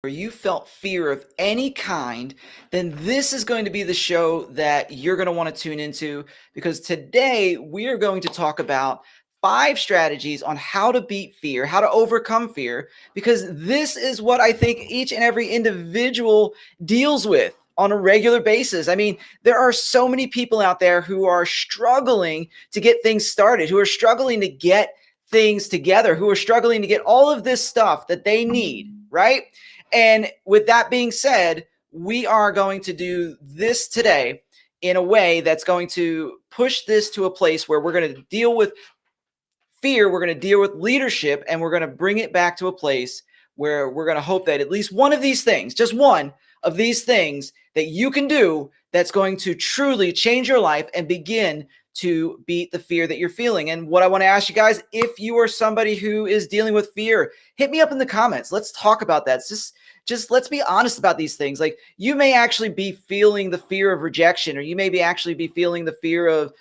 or you felt fear of any kind, then this is going to be the show that you're going to want to tune into, because today we are going to talk about 5 strategies on how to beat fear, how to overcome fear, because this is what I think each and every individual deals with on a regular basis. I mean, there are so many people out there who are struggling to get things started, who are struggling to get things together, who are struggling to get all of this stuff that they need, right? And with that being said, we are going to do this today in a way that's going to push this to a place where we're going to deal with fear, we're going to deal with leadership, and we're going to bring it back to a place where we're going to hope that at least one of these things, just one of these things that you can do, that's going to truly change your life and begin to beat the fear that you're feeling. And what I want to ask you guys, if you are somebody who is dealing with fear, hit me up in the comments. Let's talk about that. Just let's be honest about these things. Like, you may actually be feeling the fear of rejection, or you may be actually be feeling the fear of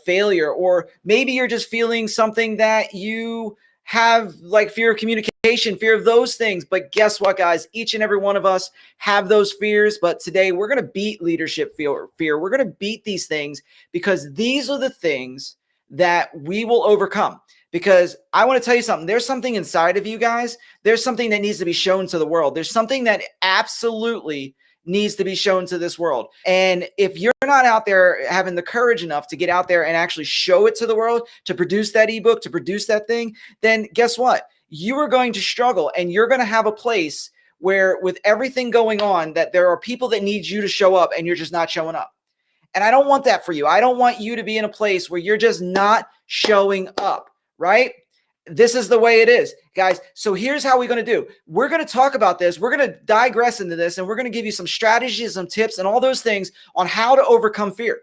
failure, or maybe you're just feeling something that you have, like fear of communication, fear of those things. But guess what, guys? Each and every one of us have those fears. But today we're going to beat leadership fear. We're going to beat these things, because these are the things that we will overcome. Because I want to tell you something. There's something inside of you guys. There's something that needs to be shown to the world. There's something that absolutely needs to be shown to this world. And if you're not out there having the courage enough to get out there and actually show it to the world, to produce that ebook, to produce that thing, then guess what? You are going to struggle, and you're going to have a place where, with everything going on, that there are people that need you to show up, and you're just not showing up. And I don't want that for you. I don't want you to be in a place where you're just not showing up, right? This is the way it is, guys. So here's how we're going to do. We're going to talk about this. We're going to digress into this, and we're going to give you some strategies, some tips, and all those things on how to overcome fear,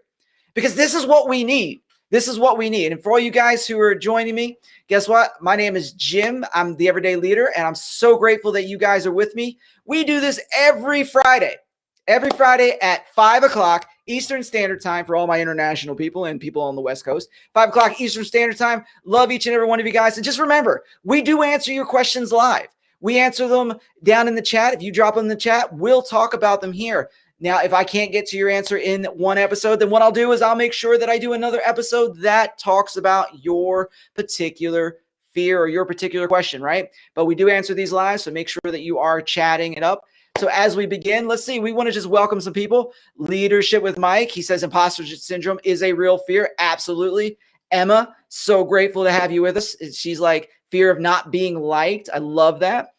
because this is what we need. This is what we need. And for all you guys who are joining me, guess what? My name is Jim. I'm the Everyday Leader, and I'm so grateful that you guys are with me. We do this every Friday at 5 o'clock Eastern Standard Time, for all my international people and people on the West Coast. 5 o'clock Eastern Standard Time. Love each and every one of you guys. And just remember, we do answer your questions live. We answer them down in the chat. If you drop them in the chat, we'll talk about them here. Now, if I can't get to your answer in one episode, then what I'll do is I'll make sure that I do another episode that talks about your particular fear or your particular question, right? But we do answer these live, so make sure that you are chatting it up. So as we begin, let's see, we want to just welcome some people. Leadership with Mike. He says imposter syndrome is a real fear. Absolutely. Emma, so grateful to have you with us. She's like, fear of not being liked. I love that.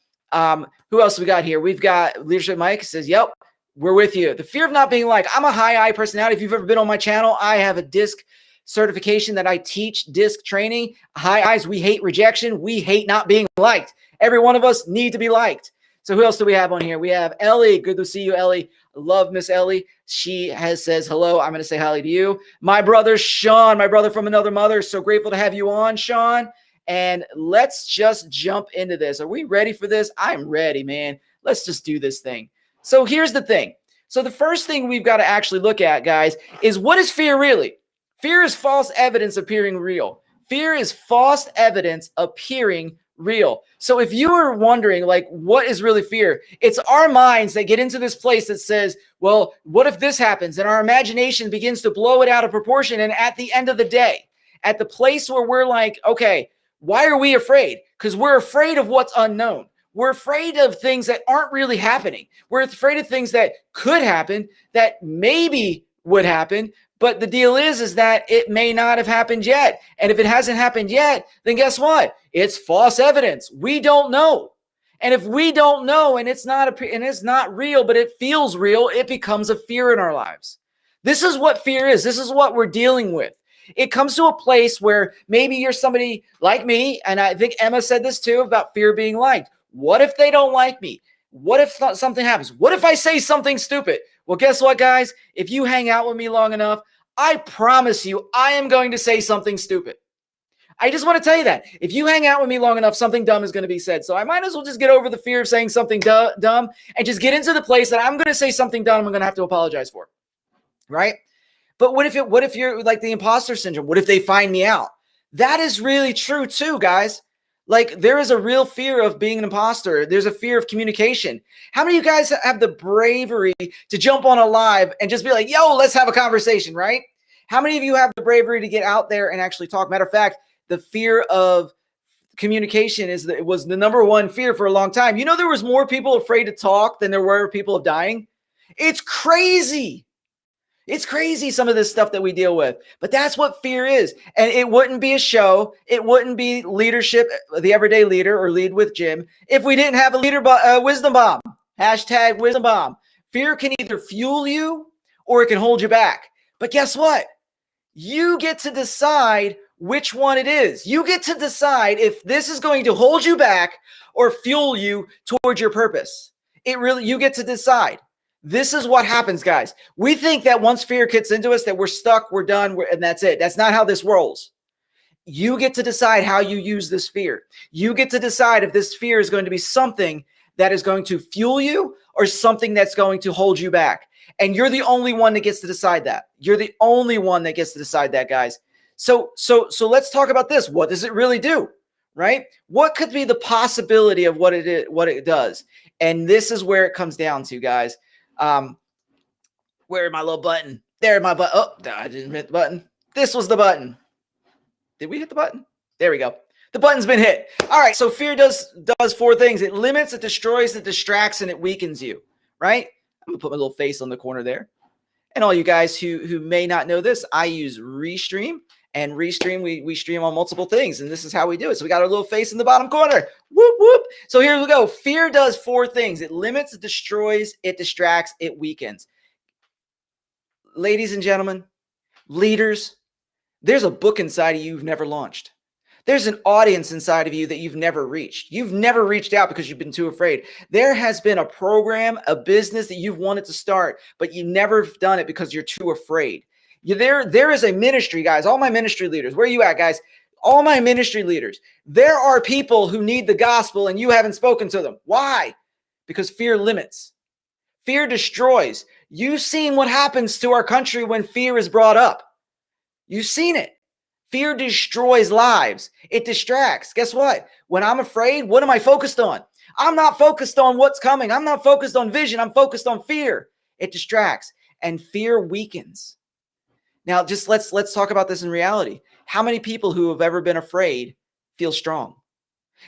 Who else we got here? We've got Leadership Mike. Says, yep, we're with you. The fear of not being liked. I'm a high I personality. If you've ever been on my channel, I have a DISC certification that I teach, DISC training. High I's, we hate rejection. We hate not being liked. Every one of us need to be liked. So who else do we have on here? We have Ellie. Good to see you, Ellie. Love Miss Ellie. She says hello. I'm going to say hi to you. My brother, Sean, my brother from another mother. So grateful to have you on, Sean. And let's just jump into this. Are we ready for this? I'm ready, man. Let's just do this thing. So here's the thing. So the first thing we've got to actually look at, guys, is what is fear really? Fear is false evidence appearing real. Fear is false evidence appearing real. So if you are wondering, like, what is really fear? It's our minds that get into this place that says, well, what if this happens? And our imagination begins to blow it out of proportion. And at the end of the day, at the place where we're like, okay, why are we afraid? Because we're afraid of what's unknown. We're afraid of things that aren't really happening. We're afraid of things that could happen, that maybe would happen. But the deal is that it may not have happened yet. And if it hasn't happened yet, then guess what? It's false evidence. We don't know. And if we don't know, and it's not real, but it feels real, it becomes a fear in our lives. This is what fear is. This is what we're dealing with. It comes to a place where maybe you're somebody like me, and I think Emma said this too about fear being liked. What if they don't like me? What if something happens? What if I say something stupid? Well, guess what, guys? If you hang out with me long enough, I promise you, I am going to say something stupid. I just want to tell you that. If you hang out with me long enough, something dumb is going to be said. So I might as well just get over the fear of saying something dumb and just get into the place that I'm going to say something dumb I'm going to have to apologize for, right? But what if you're like the imposter syndrome? What if they find me out? That is really true too, guys. Like, there is a real fear of being an imposter. There's a fear of communication. How many of you guys have the bravery to jump on a live and just be like, yo, let's have a conversation, right? How many of you have the bravery to get out there and actually talk? Matter of fact, the fear of communication was the number one fear for a long time. You know, there was more people afraid to talk than there were people of dying. It's crazy. It's crazy, some of this stuff that we deal with, but that's what fear is. And it wouldn't be a show. It wouldn't be leadership, the everyday leader or lead with Jim, if we didn't have a wisdom bomb. Hashtag wisdom bomb. Fear can either fuel you or it can hold you back. But guess what? You get to decide which one it is. You get to decide if this is going to hold you back or fuel you towards your purpose. You get to decide. This is what happens, guys. We think that once fear gets into us, that we're stuck, we're done, and that's it. That's not how this rolls. You get to decide how you use this fear. You get to decide if this fear is going to be something that is going to fuel you or something that's going to hold you back. And you're the only one that gets to decide that. You're the only one that gets to decide that, guys. So let's talk about this. What does it really do? Right? What could be the possibility of what it is, what it does? And this is where it comes down to, guys. Where my little button? There, my button. Oh, I didn't hit the button. This was the button. Did we hit the button? There we go. The button's been hit. All right. So fear does four things. It limits, it destroys, it distracts, and it weakens you. Right? I'm gonna put my little face on the corner there. And all you guys who may not know this, I use Restream. And Restream, we stream on multiple things, and this is how we do it. So we got our little face in the bottom corner. Whoop, whoop. So here we go. Fear does four things. It limits, it destroys, it distracts, it weakens. Ladies and gentlemen, leaders, there's a book inside of you you've never launched. There's an audience inside of you that you've never reached. You've never reached out because you've been too afraid. There has been a program, a business that you've wanted to start, but you've never done it because you're too afraid. There is a ministry, guys. All my ministry leaders, where are you at, guys? All my ministry leaders. There are people who need the gospel and you haven't spoken to them. Why? Because fear limits. Fear destroys. You've seen what happens to our country when fear is brought up. You've seen it. Fear destroys lives. It distracts. Guess what? When I'm afraid, what am I focused on? I'm not focused on what's coming. I'm not focused on vision. I'm focused on fear. It distracts, and fear weakens. Now, just let's talk about this in reality. How many people who have ever been afraid feel strong?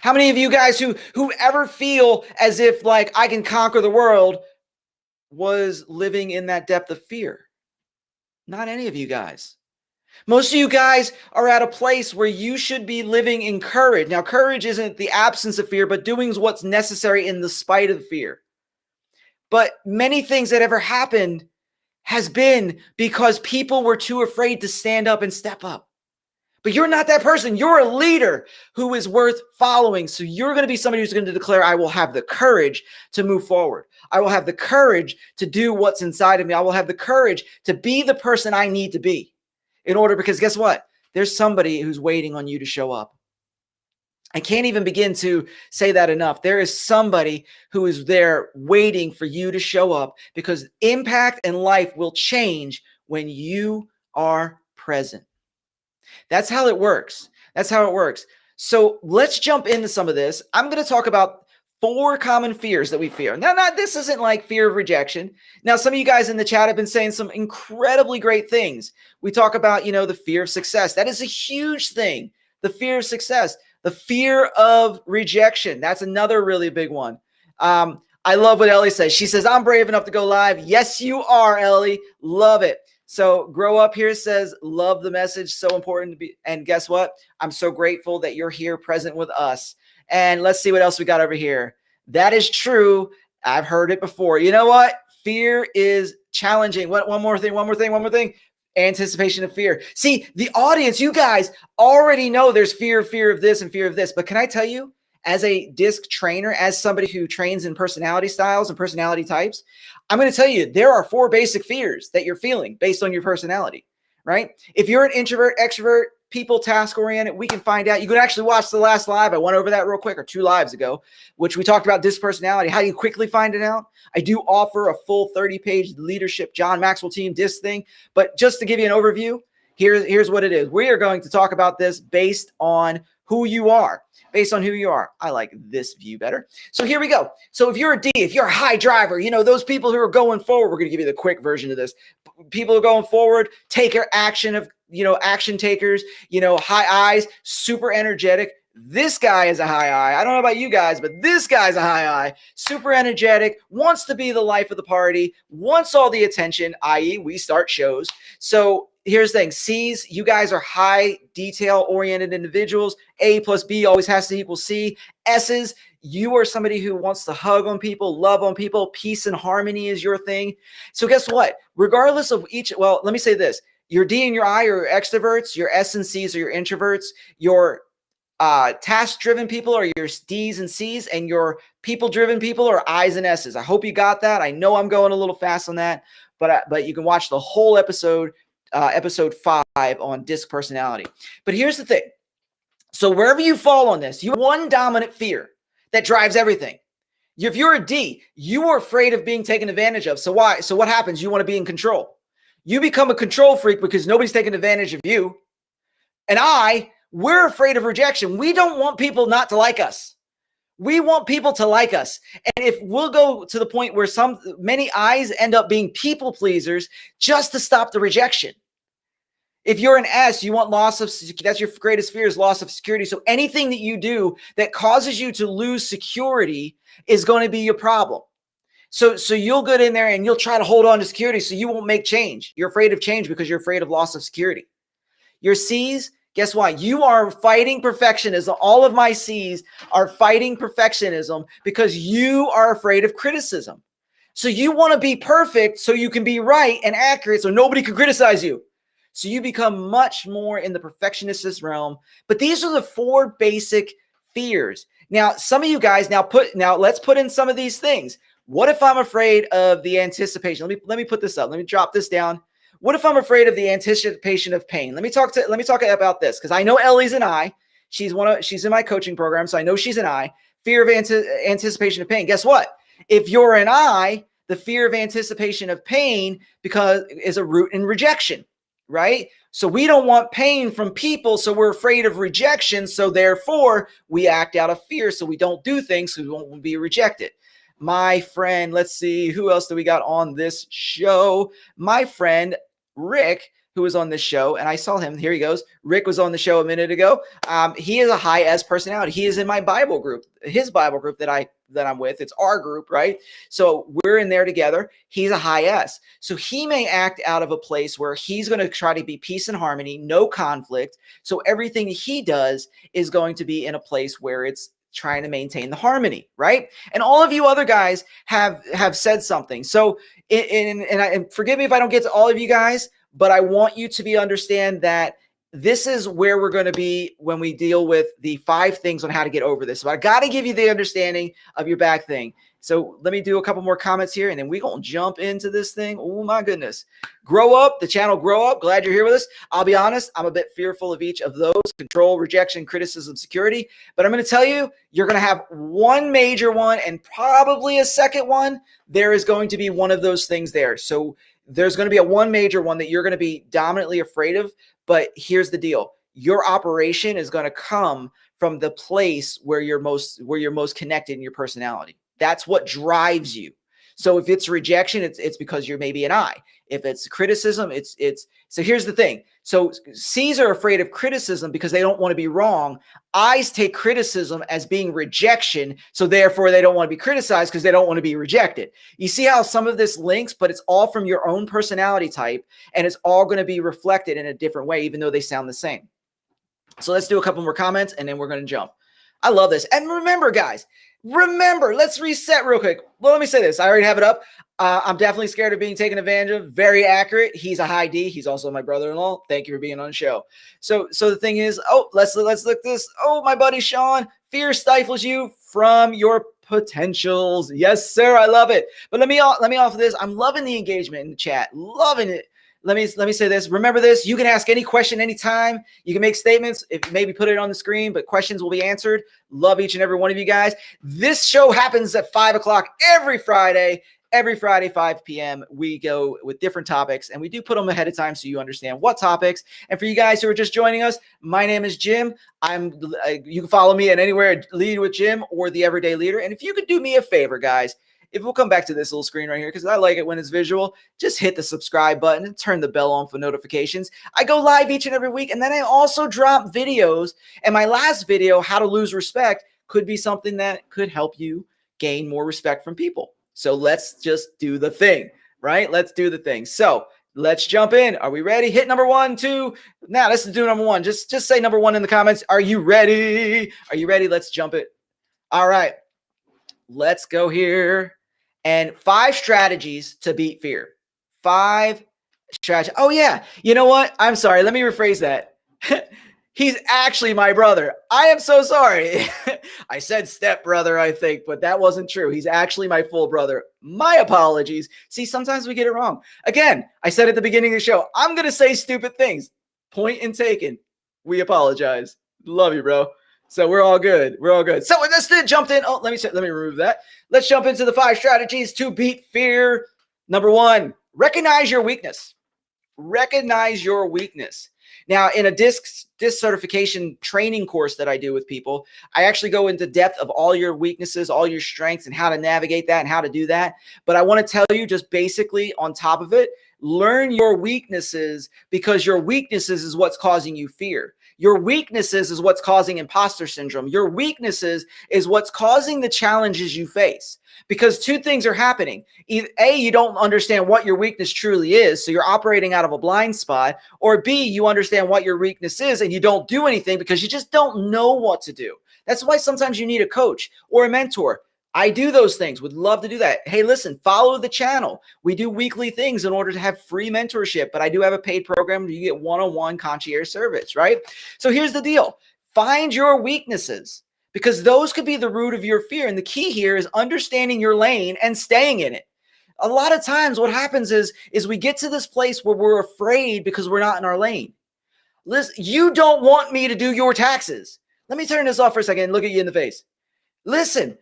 How many of you guys who ever feel as if like I can conquer the world was living in that depth of fear? Not any of you guys. Most of you guys are at a place where you should be living in courage. Now, courage isn't the absence of fear, but doing what's necessary in the spite of fear. But many things that ever happened has been because people were too afraid to stand up and step up. But you're not that person. You're a leader who is worth following. So you're going to be somebody who's going to declare, I will have the courage to move forward. I will have the courage to do what's inside of me. I will have the courage to be the person I need to be in order, because guess what? There's somebody who's waiting on you to show up. I can't even begin to say that enough. There is somebody who is there waiting for you to show up, because impact and life will change when you are present. That's how it works. That's how it works. So let's jump into some of this. I'm going to talk about 4 common fears that we fear. Now, this isn't like fear of rejection. Now, some of you guys in the chat have been saying some incredibly great things. We talk about, the fear of success. That is a huge thing. The fear of success. The fear of rejection. That's another really big one. I love what Ellie says. She says, I'm brave enough to go live. Yes, you are, Ellie. Love it. So Grow Up here says, love the message. So important to be. And guess what? I'm so grateful that you're here present with us. And let's see what else we got over here. That is true. I've heard it before. You know what? Fear is challenging. What? One more thing. Anticipation of fear. See, the audience, you guys already know there's fear of this and fear of this. But can I tell you, as a DISC trainer, as somebody who trains in personality styles and personality types, I'm going to tell you, there are 4 basic fears that you're feeling based on your personality, right? If you're an introvert, extrovert, people, task-oriented, we can find out. You can actually watch the last live. I went over that real quick, or 2 lives ago, which we talked about DISC personality. How do you quickly find it out? I do offer a full 30-page leadership John Maxwell team DISC thing. But just to give you an overview, here's what it is. We are going to talk about this based on who you are. Based on who you are. I like this view better. So here we go. So if you're a D, if you're a high driver, those people who are going forward, we're going to give you the quick version of this. People who are going forward, taker action of, action takers, high eyes, super energetic. This guy is a high eye. I don't know about you guys, but this guy's a high eye, super energetic, wants to be the life of the party, wants all the attention, i.e. we start shows. So here's the thing. C's, you guys are high detail-oriented individuals. A plus B always has to equal C. S's, you are somebody who wants to hug on people, love on people. Peace and harmony is your thing. So guess what? Regardless of well, let me say this. Your D and your I are extroverts. Your S and C's are your introverts. Your task-driven people are your D's and C's, and your people-driven people are I's and S's. I hope you got that. I know I'm going a little fast on that, but you can watch the whole episode, episode 5 on disc personality. But here's the thing. So wherever you fall on this, you have one dominant fear that drives everything. If you're a D, you are afraid of being taken advantage of. So why? So what happens? You want to be in control. You become a control freak because nobody's taking advantage of you. And we're afraid of rejection. We don't want people not to like us. We want people to like us. And if we'll go to the point where many I's end up being people pleasers just to stop the rejection. If you're an S, you want that's your greatest fear is loss of security. So anything that you do that causes you to lose security is going to be your problem. So you'll get in there and you'll try to hold on to security so you won't make change. You're afraid of change because you're afraid of loss of security. Your C's, guess what? You are fighting perfectionism. All of my C's are fighting perfectionism because you are afraid of criticism. So you want to be perfect so you can be right and accurate so nobody can criticize you. So you become much more in the perfectionist realm. But these are the 4 basic fears. Now, some of you guys let's put in some of these things. What if I'm afraid of the anticipation? Let me put this up. Let me drop this down. What if I'm afraid of the anticipation of pain? Let me talk about this because I know Ellie's an I. She's in my coaching program, so I know she's an I. Fear of anticipation of pain. Guess what? If you're an I, the fear of anticipation of pain is a root in rejection, right? So we don't want pain from people, so we're afraid of rejection. So therefore, we act out of fear, so we don't do things so we won't be rejected. My friend, let's see, who else do we got on this show? My friend Rick, who was on this show, and I saw him. Here he goes. Rick was on the show a minute ago. He is a high S personality. He is in my Bible group, his Bible group that I'm with. It's our group, right? So we're in there together. He's a high S. So he may act out of a place where he's going to try to be peace and harmony, no conflict. So everything he does is going to be in a place where it's trying to maintain the harmony, right? And all of you other guys have said something. So, and forgive me if I don't get to all of you guys, but I want you to understand that this is where we're going to be when we deal with the 5 things on how to get over this. So I got to give you the understanding of your back thing. So let me do a couple more comments here, and then we're going to jump into this thing. Oh, my goodness. Grow up, the channel Grow Up. Glad you're here with us. I'll be honest, I'm a bit fearful of each of those: control, rejection, criticism, security. But I'm going to tell you, you're going to have one major one and probably a second one. There is going to be one of those things there. So there's going to be one major one that you're going to be dominantly afraid of. But here's the deal. Your operation is going to come from the place where you're most connected in your personality. That's what drives you. So if it's rejection, it's because you're maybe an I. If it's criticism, it's so here's the thing. So C's are afraid of criticism because they don't want to be wrong. I's take criticism as being rejection. So therefore they don't want to be criticized because they don't want to be rejected. You see how some of this links, but it's all from your own personality type, and it's all going to be reflected in a different way, even though they sound the same. So let's do a couple more comments and then we're going to jump. I love this. And remember, guys, let's reset real quick. Well, let me say this. I already have it up. I'm definitely scared of being taken advantage of. Very accurate. He's a high D. He's also my brother-in-law. Thank you for being on the show. So the thing is, let's look this. Oh, my buddy Sean, fear stifles you from your potentials. Yes, sir. I love it. But let me offer this. I'm loving the engagement in the chat. Loving it. Let me say this. Remember this. You can ask any question anytime. You can make statements. If maybe put it on the screen, but questions will be answered. Love each and every one of you guys. This show happens at 5 o'clock every Friday. Every Friday, 5 p.m., we go with different topics, and we do put them ahead of time so you understand what topics. And for you guys who are just joining us, my name is Jim. You can follow me at anywhere, Lead with Jim or the Everyday Leader. And if you could do me a favor, guys, if we'll come back to this little screen right here, because I like it when it's visual, just hit the subscribe button and turn the bell on for notifications. I go live each and every week, and then I also drop videos. And my last video, How to Lose Respect, could be something that could help you gain more respect from people. So let's just do the thing, right? Let's do the thing. So let's jump in. Are we ready? Hit number 1, 2. Now let's do number 1. Just say number 1 in the comments. Are you ready? Are you ready? Let's jump it. All right. Let's go here. And 5 strategies to beat fear. 5 strategies. Oh, yeah. You know what? I'm sorry. Let me rephrase that. He's actually my brother. I am so sorry. I said stepbrother, I think, but that wasn't true. He's actually my full brother. My apologies. See, sometimes we get it wrong. Again, I said at the beginning of the show, I'm going to say stupid things. Point and taken. We apologize. Love you, bro. So we're all good. We're all good. So let's jump in. Oh, let me remove that. Let's jump into the 5 strategies to beat fear. Number 1, recognize your weakness. Recognize your weakness. Now, in a DISC certification training course that I do with people, I actually go into depth of all your weaknesses, all your strengths, and how to navigate that and how to do that. But I want to tell you just basically on top of it, learn your weaknesses, because your weaknesses is what's causing you fear. Your weaknesses is what's causing imposter syndrome. Your weaknesses is what's causing the challenges you face. Because 2 things are happening. Either A, you don't understand what your weakness truly is, so you're operating out of a blind spot, or B, you understand what your weakness is and you don't do anything because you just don't know what to do. That's why sometimes you need a coach or a mentor. I do those things. Would love to do that. Hey, listen, follow the channel. We do weekly things in order to have free mentorship, but I do have a paid program where you get one-on-one concierge service, right? So here's the deal. Find your weaknesses, because those could be the root of your fear. And the key here is understanding your lane and staying in it. A lot of times what happens is we get to this place where we're afraid because we're not in our lane. Listen, you don't want me to do your taxes. Let me turn this off for a second and look at you in the face. Listen,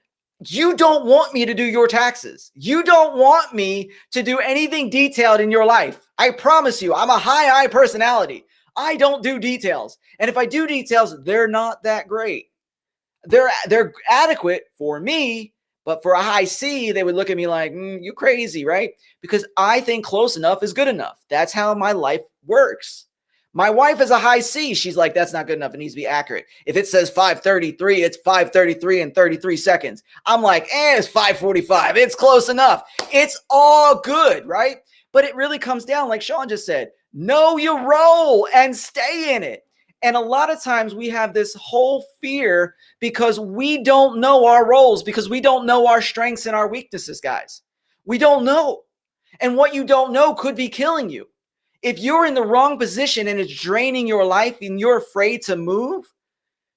you don't want me to do your taxes. You don't want me to do anything detailed in your life. I promise you, I'm a high I personality. I don't do details. And if I do details, they're not that great. They're adequate for me, but for a high C, they would look at me like, you crazy, right? Because I think close enough is good enough. That's how my life works. My wife is a high C. She's like, that's not good enough. It needs to be accurate. If it says 5:33, it's 5:33 and 33 seconds. I'm like, it's 5:45. It's close enough. It's all good, right? But it really comes down, like Sean just said, know your role and stay in it. And a lot of times we have this whole fear because we don't know our roles, because we don't know our strengths and our weaknesses, guys. We don't know. And what you don't know could be killing you. If you're in the wrong position and it's draining your life and you're afraid to move,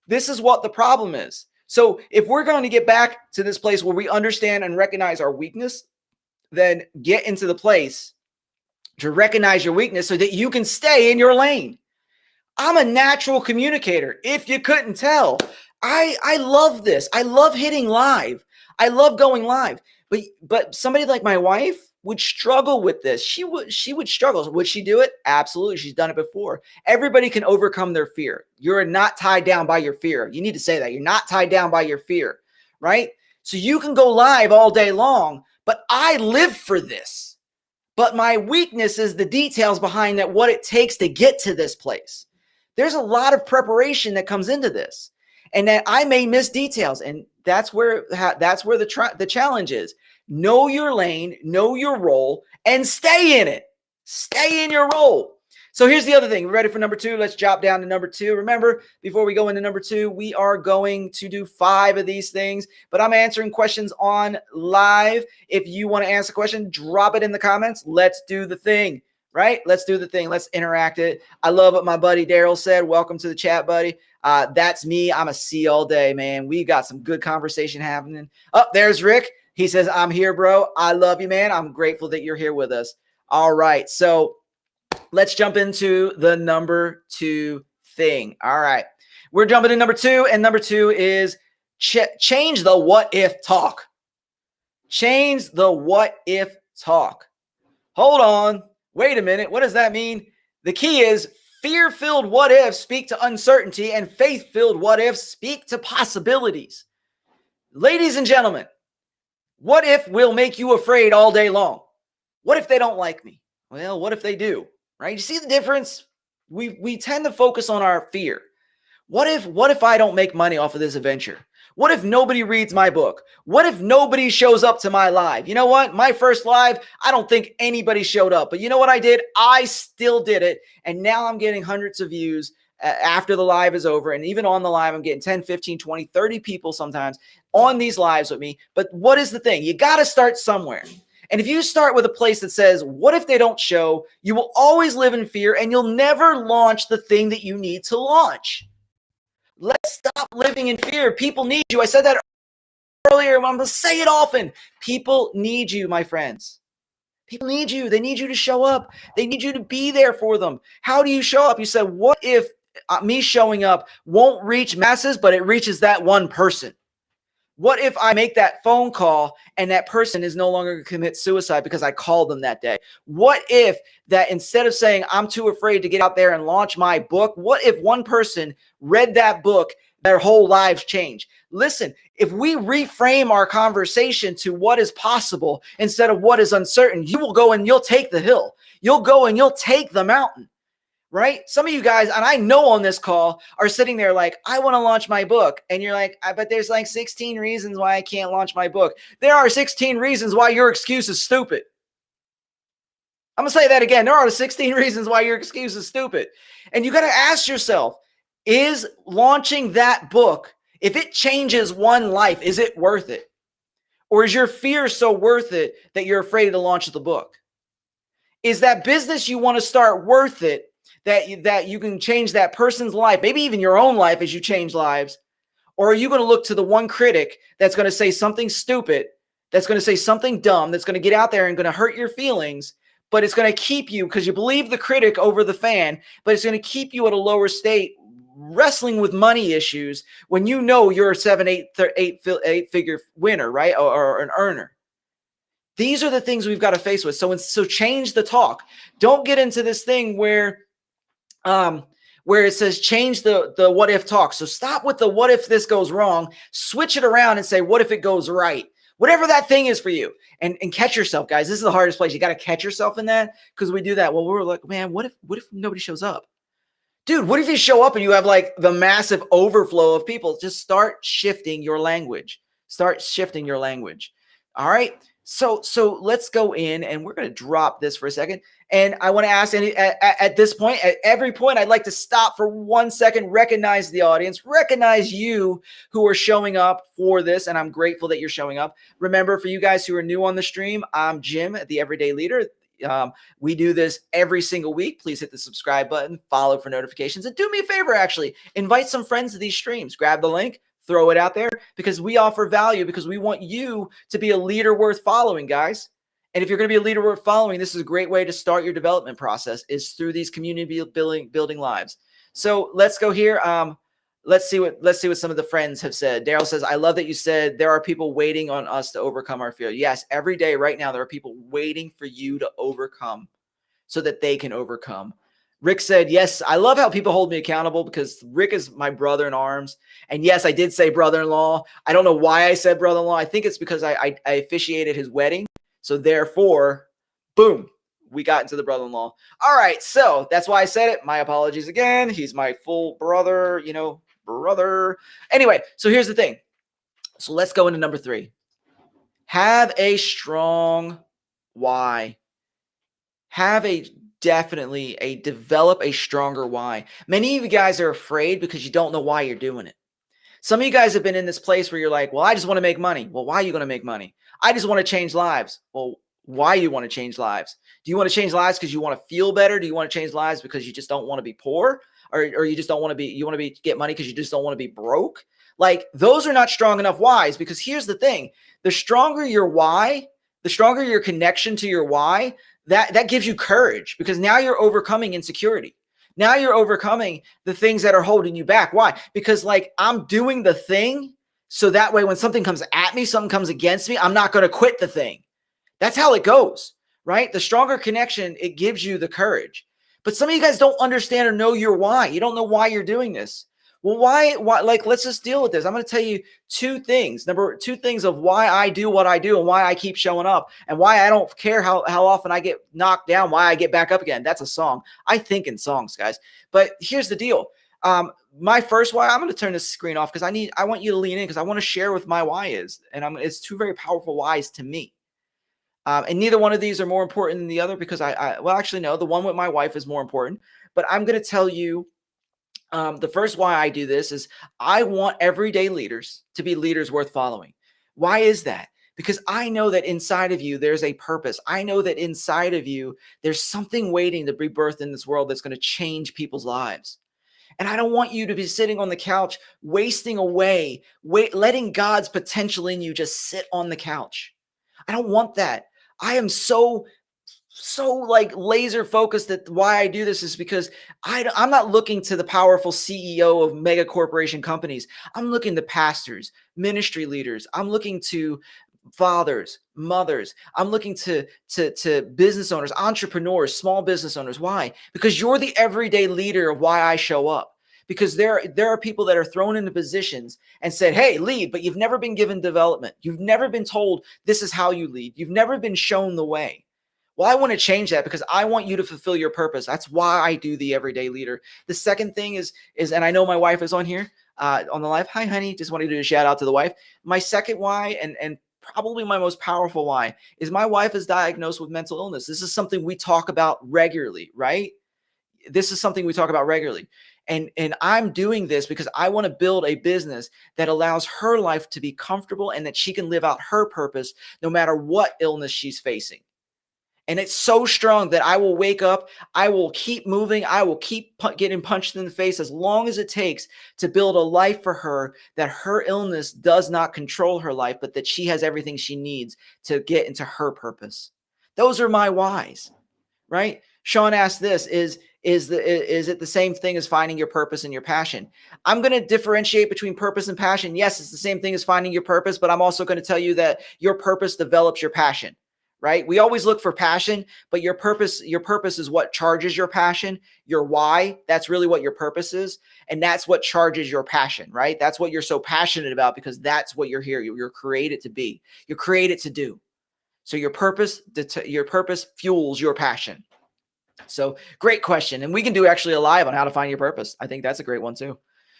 this is what the problem is. So if we're going to get back to this place where we understand and recognize our weakness, then get into the place to recognize your weakness so that you can stay in your lane. I'm a natural communicator. If you couldn't tell, I love this. I love hitting live. I love going live. But somebody like my wife would struggle with this. She would struggle. Would she do it? Absolutely. She's done it before. Everybody can overcome their fear. You're not tied down by your fear. You need to say that. You're not tied down by your fear, right? So you can go live all day long, but I live for this. But my weakness is the details behind that, what it takes to get to this place. There's a lot of preparation that comes into this, and that I may miss details. And that's where the challenge is. Know your lane, know your role, and stay in it. Stay in your role. So here's the other thing. Ready for number 2? Let's drop down to number 2. Remember, before we go into number 2, we are going to do 5 of these things, but I'm answering questions on live. If you want to ask a question, drop it in the comments. Let's do the thing, right? Let's do the thing. Let's interact it. I love what my buddy Daryl said. Welcome to the chat, buddy. That's me. I'm a C all day, man. We got some good conversation happening. Oh, there's Rick. He says, I'm here, bro. I love you, man. I'm grateful that you're here with us. All right. So let's jump into the number 2 thing. All right. We're jumping to number 2, and number 2 is change the what if talk. Change the what if talk. Hold on. Wait a minute. What does that mean? The key is fear-filled what ifs speak to uncertainty, and faith-filled what ifs speak to possibilities. Ladies and gentlemen, what if will make you afraid all day long? What if they don't like me? Well, what if they do? Right? You see the difference? We tend to focus on our fear. What if I don't make money off of this adventure? What if nobody reads my book? What if nobody shows up to my live? You know what? My first live, I don't think anybody showed up. But you know what I did? I still did it. And now I'm getting hundreds of views after the live is over. And even on the live, I'm getting 10, 15, 20, 30 people sometimes on these lives with me. But what is the thing? You got to start somewhere. And if you start with a place that says, what if they don't show? You will always live in fear and you'll never launch the thing that you need to launch. Let's stop living in fear. People need you. I said that earlier. I'm going to say it often. People need you, my friends. People need you. They need you to show up. They need you to be there for them. How do you show up? You said, what if me showing up won't reach masses, but it reaches that one person? What if I make that phone call and that person is no longer going to commit suicide because I called them that day? What if that instead of saying, I'm too afraid to get out there and launch my book, what if one person read that book, their whole lives change? Listen, if we reframe our conversation to what is possible instead of what is uncertain, you will go and you'll take the hill. You'll go and you'll take the mountain. Right? Some of you guys, and I know on this call, are sitting there like, I want to launch my book. And you're like, but there's like 16 reasons why I can't launch my book. There are 16 reasons why your excuse is stupid. I'm going to say that again. There are 16 reasons why your excuse is stupid. And you got to ask yourself, is launching that book, if it changes one life, is it worth it? Or is your fear so worth it that you're afraid to launch the book? Is that business you want to start worth it? That you can change that person's life, maybe even your own life as you change lives? Or are you going to look to the one critic that's going to say something stupid, that's going to say something dumb, that's going to get out there and going to hurt your feelings, but it's going to keep you, because you believe the critic over the fan, but it's going to keep you at a lower state wrestling with money issues when you know you're a eight figure winner, right? Or an earner. These are the things we've got to face with. So change the talk. Don't get into this thing where it says change the what if talk. So stop with the what if this goes wrong, switch it around and say, what if it goes right? Whatever that thing is for you, and catch yourself, guys. This is the hardest place. You got to catch yourself in that, because we do that. Well, we're like, man, what if nobody shows up? Dude, what if you show up and you have like the massive overflow of people? Just start shifting your language. Start shifting your language. All right. So let's go in and we're going to drop this for a second. And I want to ask at this point, at every point, I'd like to stop for 1 second, recognize the audience, recognize you who are showing up for this. And I'm grateful that you're showing up. Remember, for you guys who are new on the stream, I'm Jim, the Everyday Leader. We do this every single week. Please hit the subscribe button, follow for notifications, and do me a favor, actually, invite some friends to these streams. Grab the link, throw it out there, because we offer value, because we want you to be a leader worth following, guys. And if you're going to be a leader worth following, this is a great way to start your development process, is through these community building lives. So let's go here. Let's see what some of the friends have said. Daryl says, I love that you said there are people waiting on us to overcome our fear. Yes, every day right now, there are people waiting for you to overcome so that they can overcome. Rick said, yes, I love how people hold me accountable, because Rick is my brother in arms. And yes, I did say brother-in-law. I don't know why I said brother-in-law. I think it's because I officiated his wedding. So therefore, boom, we got into the brother-in-law. All right, so that's why I said it. My apologies again. He's my full brother, brother. Anyway, so here's the thing. So let's go into number 3. Have a strong why. Develop a stronger why. Many of you guys are afraid because you don't know why you're doing it. Some of you guys have been in this place where you're like, well, I just want to make money. Well, why are you going to make money? I just want to change lives. Well, why you want to change lives? Do you want to change lives because you want to feel better? Do you want to change lives because you just don't want to be poor? Or you just don't want to be, you want to get money because you just don't want to be broke? Like, those are not strong enough whys, because here's the thing. The stronger your why, the stronger your connection to your why, that gives you courage, because now you're overcoming insecurity. Now you're overcoming the things that are holding you back. Why? Because, like, I'm doing the thing So that way, when something comes at me, something comes against me, I'm not going to quit the thing. That's how it goes, right? The stronger connection, it gives you the courage. But some of you guys don't understand or know your why. You don't know why you're doing this. Well, why, like, let's just deal with this. I'm going to tell you two things. Two things of why I do what I do and why I keep showing up and why I don't care how often I get knocked down, why I get back up again. That's a song. I think in songs, guys. But here's the deal. My first why, I'm going to turn this screen off because I want you to lean in because I want to share what my why is. And it's two very powerful whys to me. And neither one of these are more important than the other because well, actually, no, the one with my wife is more important. But I'm going to tell you the first why I do this is I want everyday leaders to be leaders worth following. Why is that? Because I know that inside of you, there's a purpose. I know that inside of you, there's something waiting to be birthed in this world that's going to change people's lives. And I don't want you to be sitting on the couch, wasting away, letting God's potential in you just sit on the couch. I don't want that. I am so like laser focused that why I do this is because I'm not looking to the powerful CEO of mega corporation companies. I'm looking to pastors, ministry leaders. I'm looking to fathers, mothers. I'm looking to business owners, entrepreneurs, small business owners. Why? Because you're the everyday leader of why I show up. Because there are people that are thrown into positions and said, hey, lead, but you've never been given development. You've never been told this is how you lead. You've never been shown the way. Well, I want to change that because I want you to fulfill your purpose. That's why I do the everyday leader. The second thing is, and I know my wife is on here on the live. Hi, honey. Just wanted to do a shout out to the wife. My second why, and probably my most powerful why, is my wife is diagnosed with mental illness. This is something we talk about regularly, right? This is something we talk about regularly. And I'm doing this because I want to build a business that allows her life to be comfortable and that she can live out her purpose no matter what illness she's facing. And it's so strong that I will wake up, I will keep moving, I will keep getting punched in the face as long as it takes to build a life for her that her illness does not control her life, but that she has everything she needs to get into her purpose. Those are my whys, right? Sean asked this, is it the same thing as finding your purpose and your passion? I'm going to differentiate between purpose and passion. Yes, it's the same thing as finding your purpose, but I'm also going to tell you that your purpose develops your passion. Right? We always look for passion, but your purpose is what charges your passion. Your why, that's really what your purpose is. And that's what charges your passion, right? That's what you're so passionate about because that's what you're here. You're created to be. You're created to do. So your purpose fuels your passion. So great question. And we can do actually a live on how to find your purpose. I think that's a great one too.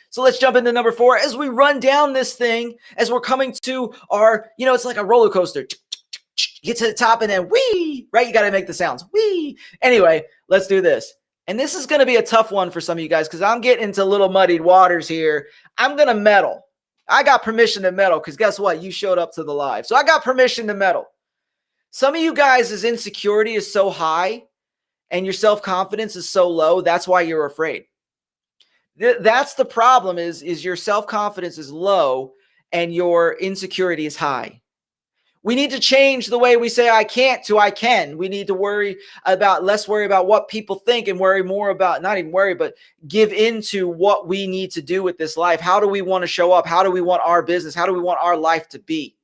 So let's jump into number 4 as we run down this thing, as we're coming to our, it's like a roller coaster. Get to the top and then whee, right? You got to make the sounds. Whee. Anyway, let's do this. And this is going to be a tough one for some of you guys because I'm getting into little muddied waters here. I'm going to meddle. I got permission to meddle because guess what? You showed up to the live. So I got permission to meddle. Some of you guys' insecurity is so high and your self-confidence is so low. That's why you're afraid. That's the problem is your self-confidence is low and your insecurity is high. We need to change the way we say I can't to I can. We need to less worry about what people think and worry more about, not even worry, but give into what we need to do with this life. How do we want to show up? How do we want our business? How do we want our life to be?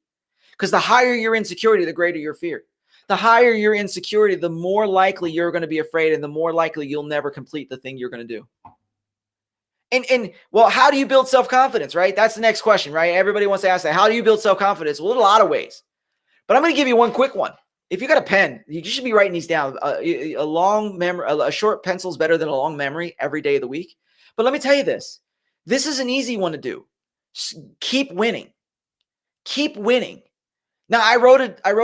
Because the higher your insecurity, the greater your fear. The higher your insecurity, the more likely you're going to be afraid and the more likely you'll never complete the thing you're going to do. And well, how do you build self-confidence, right? That's the next question, right? Everybody wants to ask that. How do you build self-confidence? Well, in a lot of ways. But I'm going to give you one quick one. If you got a pen, you should be writing these down. A short pencil is better than a long memory every day of the week. But let me tell you this. This is an easy one to do. Keep winning. Keep winning. Now, I wrote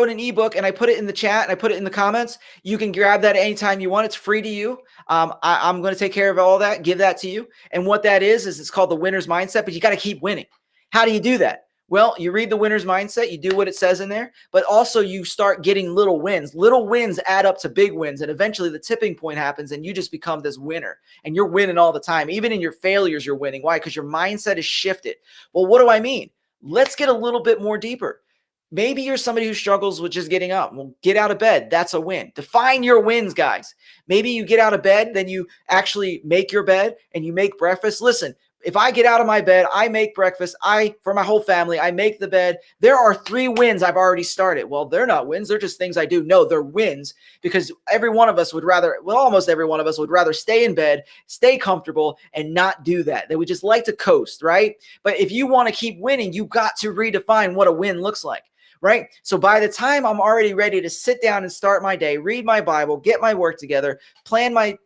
an ebook and I put it in the chat and I put it in the comments. You can grab that anytime you want. It's free to you. I'm going to take care of all that, give that to you. And what that is it's called the winner's mindset, but you got to keep winning. How do you do that? Well, you read the winner's mindset, you do what it says in there, but also you start getting little wins. Little wins add up to big wins, and eventually the tipping point happens and you just become this winner, and you're winning all the time. Even in your failures, you're winning. Why? Because your mindset is shifted. Well, what do I mean? Let's get a little bit more deeper. Maybe you're somebody who struggles with just getting up. Well, get out of bed. That's a win. Define your wins, guys. Maybe you get out of bed, then you actually make your bed and you make breakfast. Listen, If I get out of my bed, I make breakfast, for my whole family, I make the bed. There are 3 wins I've already started. Well, they're not wins. They're just things I do. No, they're wins because almost every one of us would rather stay in bed, stay comfortable, and not do that. They would just like to coast, right? But if you want to keep winning, you got to redefine what a win looks like. Right? So by the time I'm already ready to sit down and start my day, read my Bible, get my work together, plan my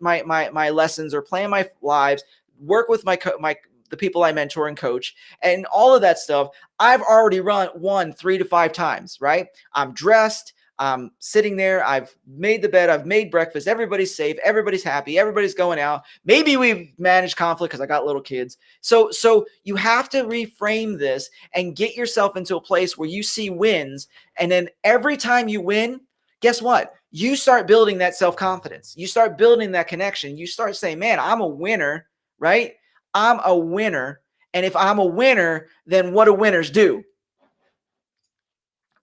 lessons or plan my lives, work with the people I mentor and coach, and all of that stuff, I've already won 3 to 5 times, right? I'm dressed, I'm sitting there, I've made the bed, I've made breakfast, everybody's safe, everybody's happy, everybody's going out. Maybe we've managed conflict because I got little kids. So you have to reframe this and get yourself into a place where you see wins. And then every time you win, guess what? You start building that self-confidence. You start building that connection. You start saying, man, I'm a winner, right? I'm a winner. And if I'm a winner, then what do winners do?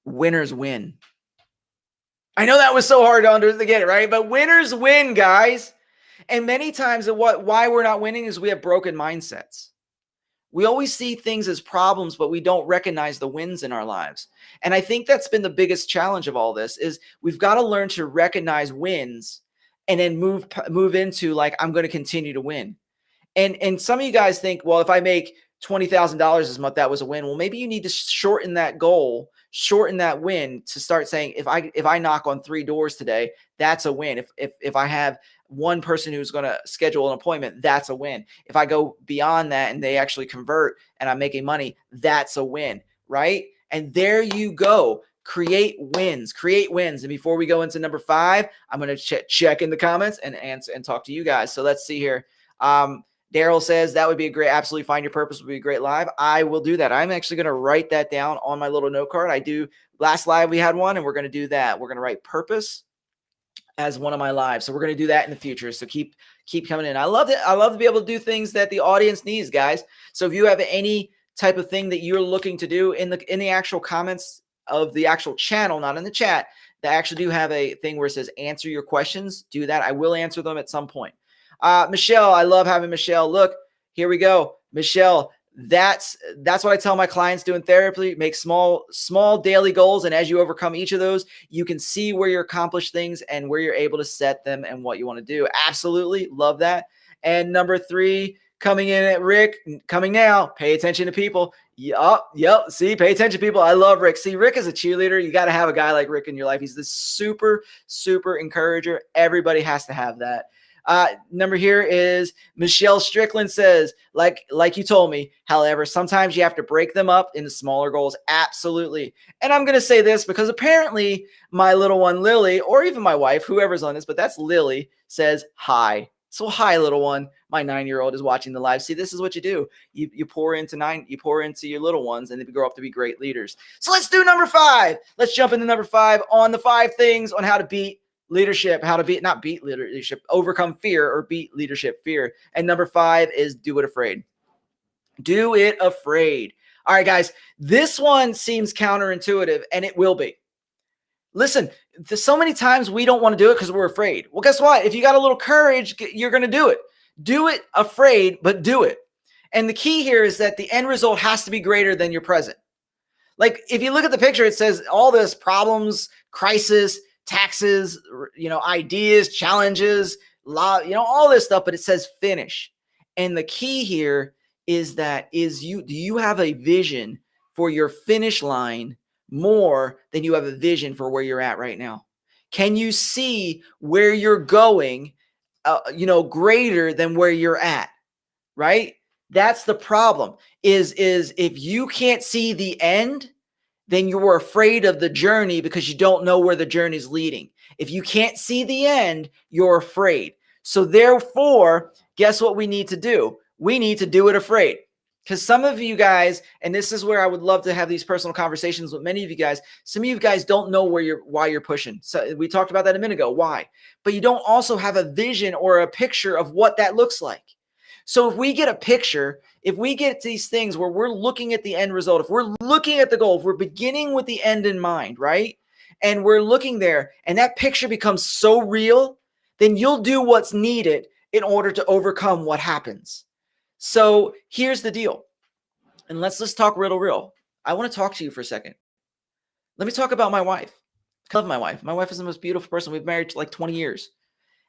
Winners win. I know that was so hard to get it, right? But winners win, guys. And many times why we're not winning is we have broken mindsets. We always see things as problems, but we don't recognize the wins in our lives. And I think that's been the biggest challenge of all this is we've got to learn to recognize wins and then move into like, I'm going to continue to win. And some of you guys think, well, if I make $20,000 this month, that was a win. Well, maybe you need to shorten that goal, shorten that win to start saying, if I knock on 3 doors today, that's a win. If I have one person who's going to schedule an appointment, that's a win. If I go beyond that and they actually convert and I'm making money, that's a win, right? And there you go. Create wins. And before we go into number 5, I'm going to check in the comments and answer and talk to you guys. So let's see here. Daryl says that would be a great, absolutely find your purpose would be a great live. I will do that. I'm actually going to write that down on my little note card. Last live we had one, and we're going to do that. We're going to write purpose as one of my lives. So we're going to do that in the future. So keep coming in. I love it. I love to be able to do things that the audience needs, guys. So if you have any type of thing that you're looking to do in the actual comments of the actual channel, not in the chat, they actually do have a thing where it says answer your questions. Do that. I will answer them at some point. Michelle, I love having Michelle. Look, here we go. Michelle, that's what I tell my clients doing therapy. Make small daily goals. And as you overcome each of those, you can see where you accomplish things and where you're able to set them and what you want to do. Absolutely. Love that. And number 3, coming in at Rick, coming now, pay attention to people. Yep. See, pay attention to people. I love Rick. See, Rick is a cheerleader. You got to have a guy like Rick in your life. He's this super, super encourager. Everybody has to have that. Number here is Michelle Strickland says, like you told me, however, sometimes you have to break them up into smaller goals. Absolutely. And I'm going to say this because apparently my little one, Lily, or even my wife, whoever's on this, but that's Lily, says hi. So hi, little one. My 9-year-old is watching the live. See, this is what you do. You pour into your little ones and they grow up to be great leaders. So let's do number 5. Let's jump into number 5 on the 5 things on how to beat leadership, not beat leadership, overcome fear or beat leadership fear. And number 5 is do it afraid. Do it afraid. All right, guys, this one seems counterintuitive and it will be. Listen, so many times we don't want to do it because we're afraid. Well, guess what? If you got a little courage, you're going to do it. Do it afraid, but do it. And the key here is that the end result has to be greater than your present. Like if you look at the picture, it says all this problems, crisis, taxes, ideas, challenges, all this stuff, but it says finish. And the key here is do you have a vision for your finish line more than you have a vision for where you're at right now? Can you see where you're going, greater than where you're at, right? That's the problem is if you can't see the end, then you're afraid of the journey because you don't know where the journey is leading. If you can't see the end, you're afraid. So therefore, guess what we need to do? We need to do it afraid. Because some of you guys, and this is where I would love to have these personal conversations with many of you guys, some of you guys don't know why you're pushing. So we talked about that a minute ago, why. But you don't also have a vision or a picture of what that looks like. So if we get a picture, if we get these things where we're looking at the end result, if we're looking at the goal, if we're beginning with the end in mind, right? And we're looking there and that picture becomes so real, then you'll do what's needed in order to overcome what happens. So here's the deal. And let's talk real. I want to talk to you for a second. Let me talk about my wife. I love my wife. My wife is the most beautiful person. We've married like 20 years.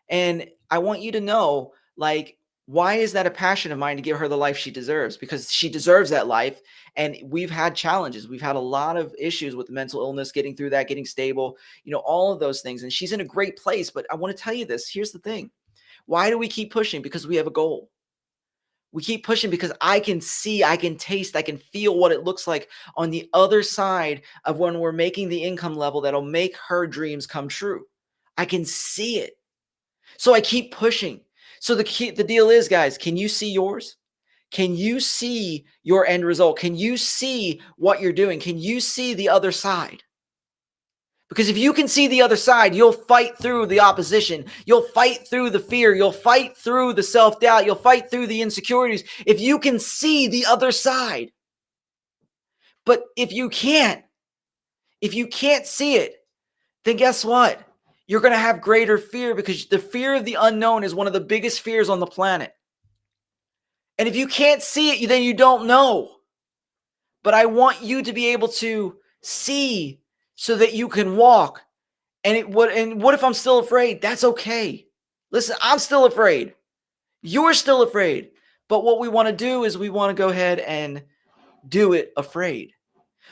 And I want you to know, like, why is that a passion of mine to give her the life she deserves? Because she deserves that life. And we've had challenges. We've had a lot of issues with mental illness, getting through that, getting stable, all of those things. And she's in a great place. But I want to tell you this. Here's the thing. Why do we keep pushing? Because we have a goal. We keep pushing because I can see, I can taste, I can feel what it looks like on the other side of when we're making the income level that'll make her dreams come true. I can see it. So I keep pushing. So the deal is, guys, can you see yours? Can you see your end result? Can you see what you're doing? Can you see the other side? Because if you can see the other side, you'll fight through the opposition. You'll fight through the fear. You'll fight through the self-doubt. You'll fight through the insecurities. If you can see the other side. But if you can't see it, then guess what? You're going to have greater fear, because the fear of the unknown is one of the biggest fears on the planet. And if you can't see it, then you don't know. But I want you to be able to see so that you can walk. And what if I'm still afraid? That's okay. Listen, I'm still afraid. You're still afraid. But what we want to do is we want to go ahead and do it afraid.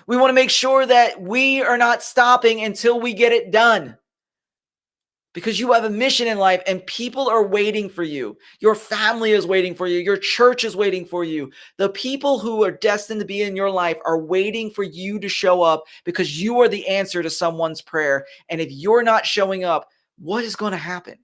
We want to make sure that we are not stopping until we get it done. Because you have a mission in life and people are waiting for you. Your family is waiting for you. Your church is waiting for you. The people who are destined to be in your life are waiting for you to show up, because you are the answer to someone's prayer. And if you're not showing up, what is going to happen?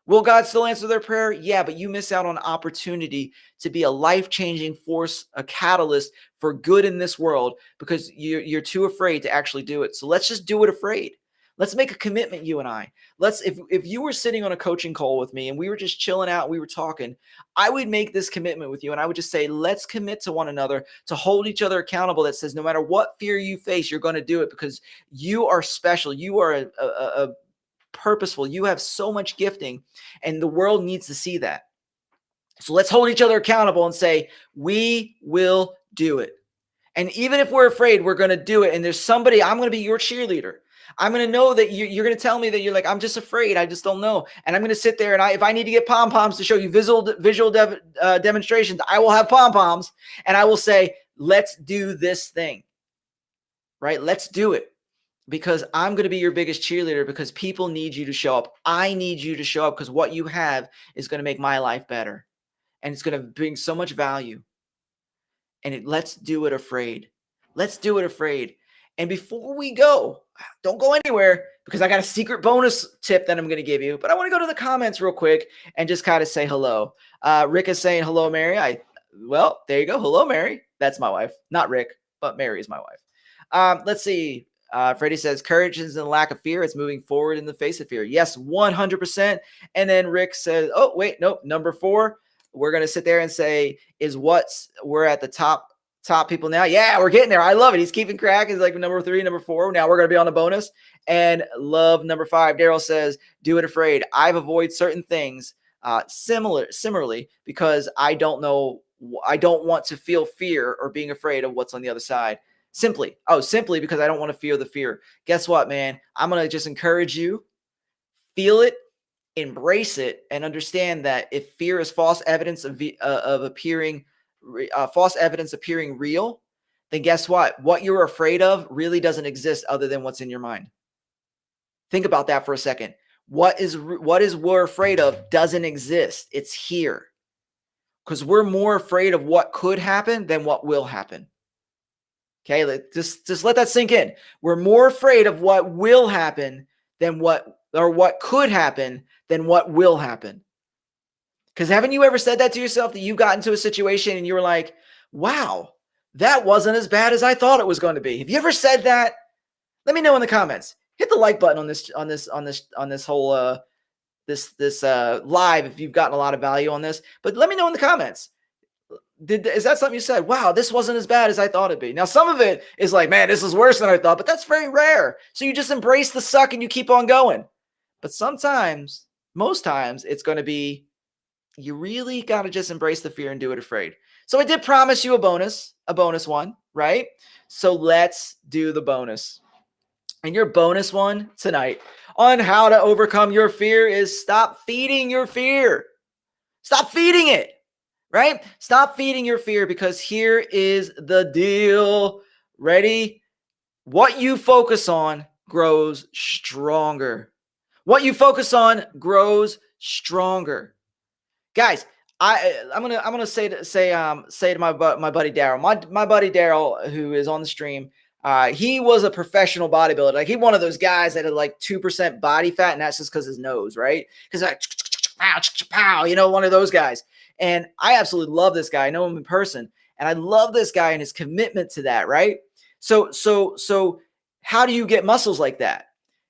Will God still answer their prayer? Yeah, but you miss out on opportunity to be a life-changing force, a catalyst for good in this world, because you're too afraid to actually do it. So let's just do it afraid. Let's make a commitment, you and I. If you were sitting on a coaching call with me and we were just chilling out, we were talking, I would make this commitment with you, and I would just say, let's commit to one another to hold each other accountable. That says, no matter what fear you face, you're going to do it, because you are special. You are a purposeful. You have so much gifting, and the world needs to see that. So let's hold each other accountable and say, we will do it. And even if we're afraid, we're going to do it. And there's somebody, I'm going to be your cheerleader. I'm going to know that you're going to tell me that you're like, I'm just afraid. I just don't know. And I'm going to sit there, and if I need to get pom-poms to show you visual demonstrations, I will have pom-poms, and I will say, let's do this thing, right? Let's do it, because I'm going to be your biggest cheerleader, because people need you to show up. I need you to show up, because what you have is going to make my life better, and it's going to bring so much value. And let's do it afraid. Let's do it afraid. And before we go, don't go anywhere, because I got a secret bonus tip that I'm going to give you. But I want to go to the comments real quick and just kind of say hello. Rick is saying, hello, Mary. Well, there you go. Hello, Mary. That's my wife. Not Rick, but Mary is my wife. Let's see. Freddie says, courage is in the lack of fear. It's moving forward in the face of fear. Yes, 100%. And then Rick says, oh, wait, nope. Number 4. We're going to sit there and say, we're at the top people now. Yeah, we're getting there. I love it. He's keeping track. He's like number 3, number 4. Now we're going to be on the bonus. And love number 5. Daryl says, do it afraid. I've avoided certain things similarly, because I don't want to feel fear or being afraid of what's on the other side. Simply because I don't want to feel the fear. Guess what, man? I'm going to just encourage you. Feel it. Embrace it, and understand that if fear is false evidence appearing real, then guess what you're afraid of really doesn't exist other than what's in your mind. Think about that for a second. What is we're afraid of doesn't exist. It's here, because we're more afraid of what could happen than what will happen. Okay, just let that sink in. We're more afraid of what will happen than what could happen than what will happen. Because haven't you ever said that to yourself, that you got into a situation and you were like, wow, that wasn't as bad as I thought it was going to be? Have you ever said that? Let me know in the comments. Hit the like button on this whole live if you've gotten a lot of value on this. But let me know in the comments. Is that something you said? Wow, this wasn't as bad as I thought it'd be. Now, some of it is like, man, this is worse than I thought, but that's very rare. So you just embrace the suck and you keep on going. But sometimes, most times, it's going to be, you really got to just embrace the fear and do it afraid. So I did promise you a bonus one, right? So let's do the bonus. And your bonus one tonight on how to overcome your fear is stop feeding your fear. Stop feeding it, right? Stop feeding your fear, because here is the deal. Ready? What you focus on grows stronger. What you focus on grows stronger. Guys, I'm gonna say to my buddy Daryl, my buddy Daryl, who is on the stream. He was a professional bodybuilder. Like, he one of those guys that had like 2% body fat, and that's just because his nose, right? Because like pow, pow, one of those guys. And I absolutely love this guy. I know him in person, and I love this guy and his commitment to that, right? So how do you get muscles like that?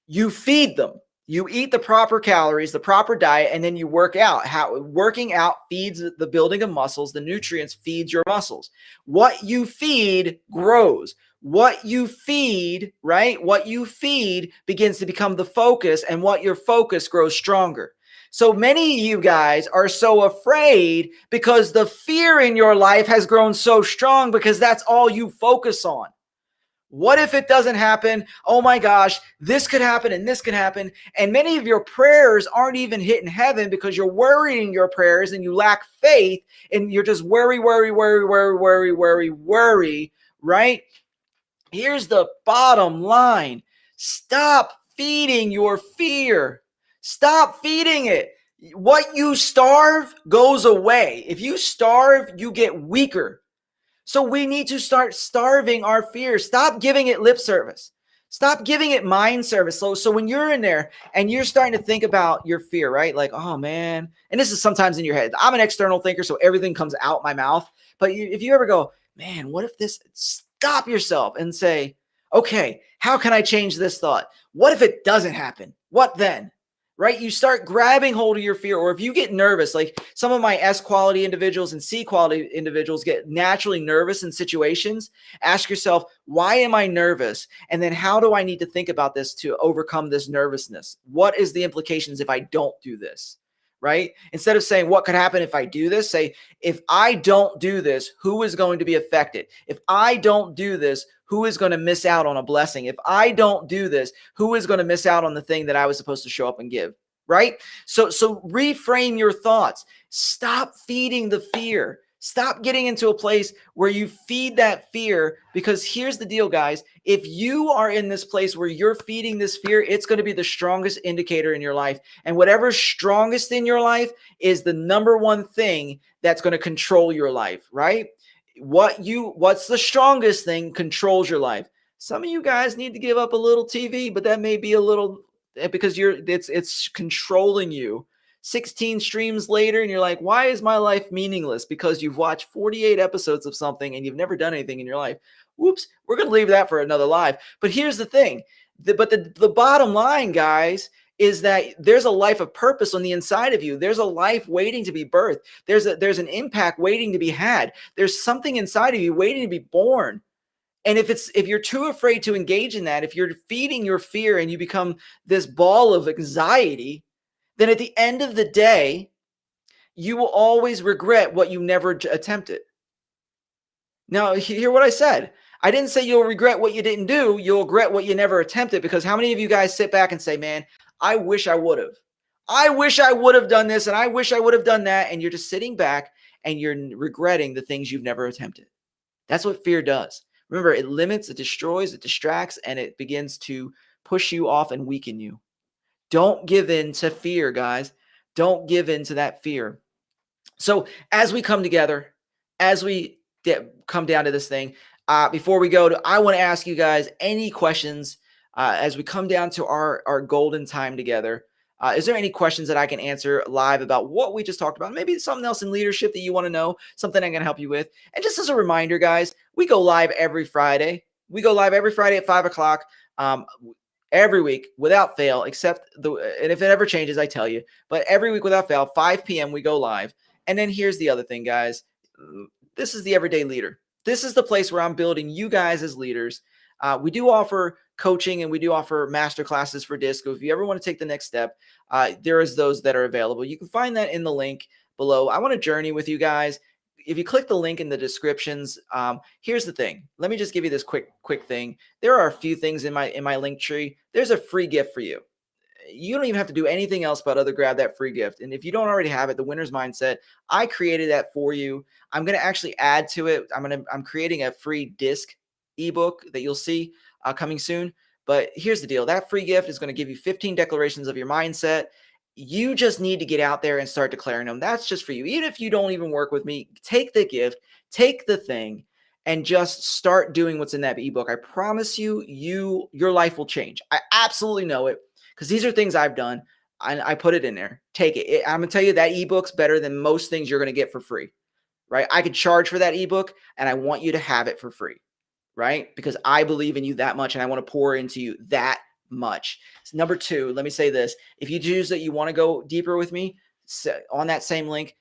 You feed them. You eat the proper calories, the proper diet, and then you work out. How working out feeds the building of muscles. The nutrients feeds your muscles. What you feed grows. What you feed, right? What you feed begins to become the focus, and what your focus grows stronger. So many of you guys are so afraid because the fear in your life has grown so strong because that's all you focus on. What if it doesn't happen? Oh my gosh, this could happen and this could happen. And many of your prayers aren't even hitting heaven because you're worrying your prayers and you lack faith and you're just worry, right? Here's the bottom line. Stop feeding your fear. Stop feeding it. What you starve goes away. If you starve, you get weaker. So we need to start starving our fear. Stop giving it lip service. Stop giving it mind service. So when you're in there and you're starting to think about your fear, right? Like, oh man, and this is sometimes in your head. I'm an external thinker, so everything comes out my mouth. But if you ever go, man, what if this, stop yourself and say, okay, how can I change this thought? What if it doesn't happen? What then? Right? You start grabbing hold of your fear. Or if you get nervous, like some of my S quality individuals and C quality individuals get naturally nervous in situations, ask yourself, why am I nervous? And then how do I need to think about this to overcome this nervousness? What is the implications if I don't do this? Right? Instead of saying, what could happen if I do this? Say, if I don't do this, who is going to be affected? If I don't do this, who is going to miss out on a blessing? If I don't do this, who is going to miss out on the thing that I was supposed to show up and give? Right? So reframe your thoughts. Stop feeding the fear. Stop getting into a place where you feed that fear, because here's the deal, guys. If you are in this place where you're feeding this fear, it's going to be the strongest indicator in your life. And whatever's strongest in your life is the number one thing that's going to control your life, right? What's the strongest thing controls your life. Some of you guys need to give up a little TV, but that may be a little because it's controlling you. 16 streams later and you're like, why is my life meaningless? Because you've watched 48 episodes of something and you've never done anything in your life. Whoops, we're going to leave that for another live. But here's the thing. The bottom line, guys, is that there's a life of purpose on the inside of you. There's a life waiting to be birthed. There's an impact waiting to be had. There's something inside of you waiting to be born. And if you're too afraid to engage in that, if you're feeding your fear and you become this ball of anxiety, then at the end of the day, you will always regret what you never attempted. Now, hear what I said. I didn't say you'll regret what you didn't do. You'll regret what you never attempted, because how many of you guys sit back and say, man, I wish I would have. I wish I would have done this and I wish I would have done that. And you're just sitting back and you're regretting the things you've never attempted. That's what fear does. Remember, it limits, it destroys, it distracts, and it begins to push you off and weaken you. Don't give in to fear, guys. Don't give in to that fear. So as we come together, as we come down to this thing, before we go, I want to ask you guys any questions as we come down to our golden time together. Is there any questions that I can answer live about what we just talked about? Maybe something else in leadership that you want to know, something I can help you with. And just as a reminder, guys, we go live every Friday. We go live every Friday at 5 o'clock. Every week without fail, and if it ever changes, I tell you, but every week without fail, 5 p.m. we go live. And then here's the other thing, guys. This is the Everyday Leader. This is the place where I'm building you guys as leaders. We do offer coaching and we do offer master classes for DISCO. If you ever want to take the next step, there is those that are available. You can find that in the link. below. I want to journey with you guys. If you click the link in the descriptions, here's the thing. Let me just give you this quick thing. There are a few things in my link tree. There's a free gift for you. You don't even have to do anything else but other grab that free gift. And if you don't already have it, the winner's mindset, I created that for you. I'm going to actually add to it. I'm creating a free disc ebook that you'll see coming soon. But here's the deal. That free gift is going to give you 15 declarations of your mindset. You just need to get out there and start declaring them. That's just for you. Even if you don't even work with me, take the gift, take the thing, and just start doing what's in that ebook. I promise you, your life will change. I absolutely know it, because these are things I've done. I put it in there. Take it. I'm going to tell you that ebook's better than most things you're going to get for free, right? I could charge for that ebook, and I want you to have it for free, right? Because I believe in you that much, and I want to pour into you that much. So number two, let me say this. If you choose that you want to go deeper with me, on that same link,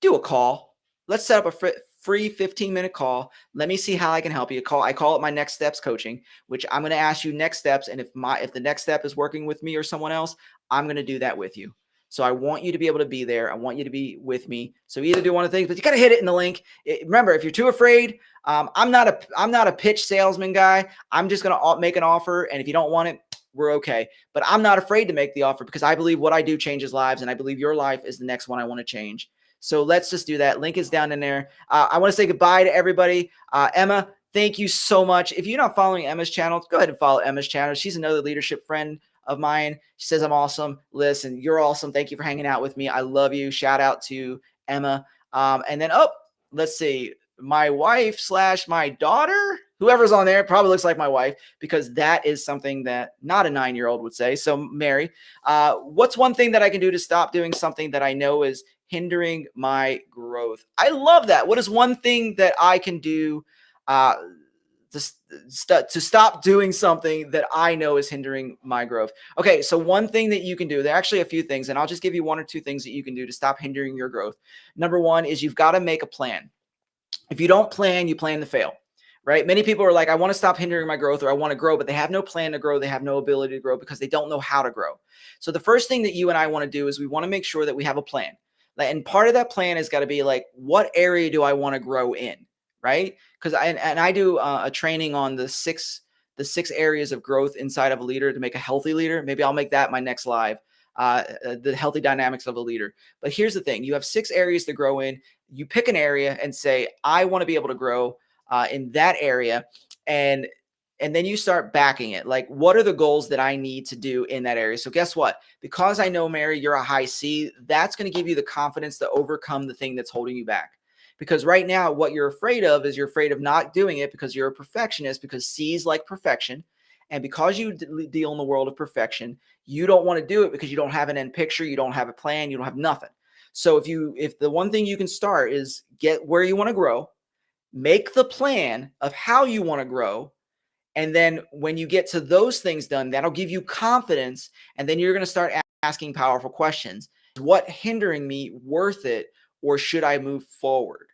do a call. Let's set up a free 15-minute call. Let me see how I can help you. I call it my next steps coaching, which I'm going to ask you next steps. And if the next step is working with me or someone else, I'm going to do that with you. So I want you to be able to be there. I want you to be with me. So either do one of the things, but you got to hit it in the link. Remember, if you're too afraid, I'm not a pitch salesman guy. I'm just going to make an offer. And if you don't want it, we're okay. But I'm not afraid to make the offer, because I believe what I do changes lives. And I believe your life is the next one I want to change. So let's just do that. Link is down in there. I want to say goodbye to everybody. Emma, thank you so much. If you're not following Emma's channel, go ahead and follow Emma's channel. She's another leadership friend of mine. She says I'm awesome. Listen, you're awesome. Thank you for hanging out with me. I love you. Shout out to Emma. And then, let's see. My wife / my daughter, whoever's on there, probably looks like my wife, because that is something that not a 9-year-old would say. So Mary, what's one thing that I can do to stop doing something that I know is hindering my growth? I love that. What is one thing that I can do to stop doing something that I know is hindering my growth? Okay, so one thing that you can do, there are actually a few things, and I'll just give you one or two things that you can do to stop hindering your growth. Number one is you've got to make a plan. If you don't plan, you plan to fail, right? Many people are like, I want to stop hindering my growth, or I want to grow, but they have no plan to grow. They have no ability to grow because they don't know how to grow. So the first thing that you and I want to do is we want to make sure that we have a plan. And part of that plan has got to be like, what area do I want to grow in, right? Because I do a training on the six areas of growth inside of a leader to make a healthy leader. Maybe I'll make that my next live. The healthy dynamics of a leader. But here's the thing. You have 6 areas to grow in. You pick an area and say, I want to be able to grow in that area. And then you start backing it. Like, what are the goals that I need to do in that area? So guess what? Because I know, Mary, you're a high C, that's going to give you the confidence to overcome the thing that's holding you back. Because right now, what you're afraid of is you're afraid of not doing it because you're a perfectionist, because C's like perfection. And because you deal in the world of perfection, you don't want to do it because you don't have an end picture, you don't have a plan, you don't have nothing. So if the one thing you can start is get where you want to grow, make the plan of how you want to grow, and then when you get to those things done, that'll give you confidence, and then you're going to start asking powerful questions. Is what hindering me worth it, or should I move forward?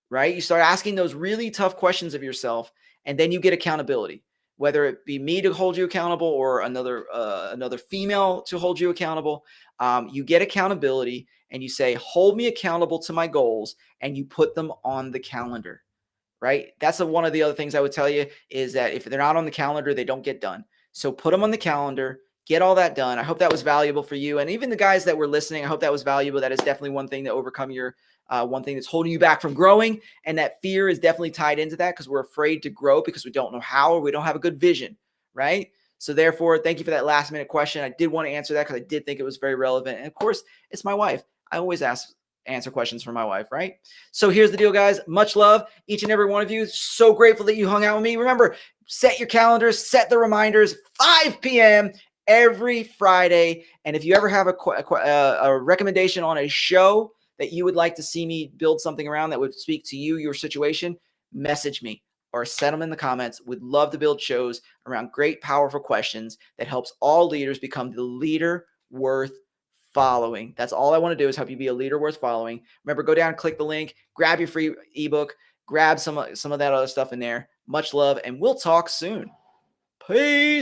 Right? You start asking those really tough questions of yourself, and then you get accountability. Whether it be me to hold you accountable, or another female to hold you accountable, you get accountability, and you say, hold me accountable to my goals, and you put them on the calendar, right? That's one of the other things I would tell you, is that if they're not on the calendar, they don't get done. So put them on the calendar, get all that done. I hope that was valuable for you. And even the guys that were listening, I hope that was valuable. That is definitely one thing to overcome your one thing that's holding you back from growing. And that fear is definitely tied into that, because we're afraid to grow because we don't know how, or we don't have a good vision, right? So therefore, thank you for that last minute question. I did want to answer that because I did think it was very relevant. And of course, it's my wife. I always answer questions for my wife, right? So here's the deal, guys. Much love, each and every one of you. So grateful that you hung out with me. Remember, set your calendars, set the reminders, 5 p.m. every Friday. And if you ever have a recommendation on a show that you would like to see me build something around that would speak to you, your situation, message me or send them in the comments. We'd love to build shows around great, powerful questions that helps all leaders become the leader worth following. That's all I want to do, is help you be a leader worth following. Remember, go down, click the link, grab your free ebook, grab some of that other stuff in there. Much love, and we'll talk soon. Peace.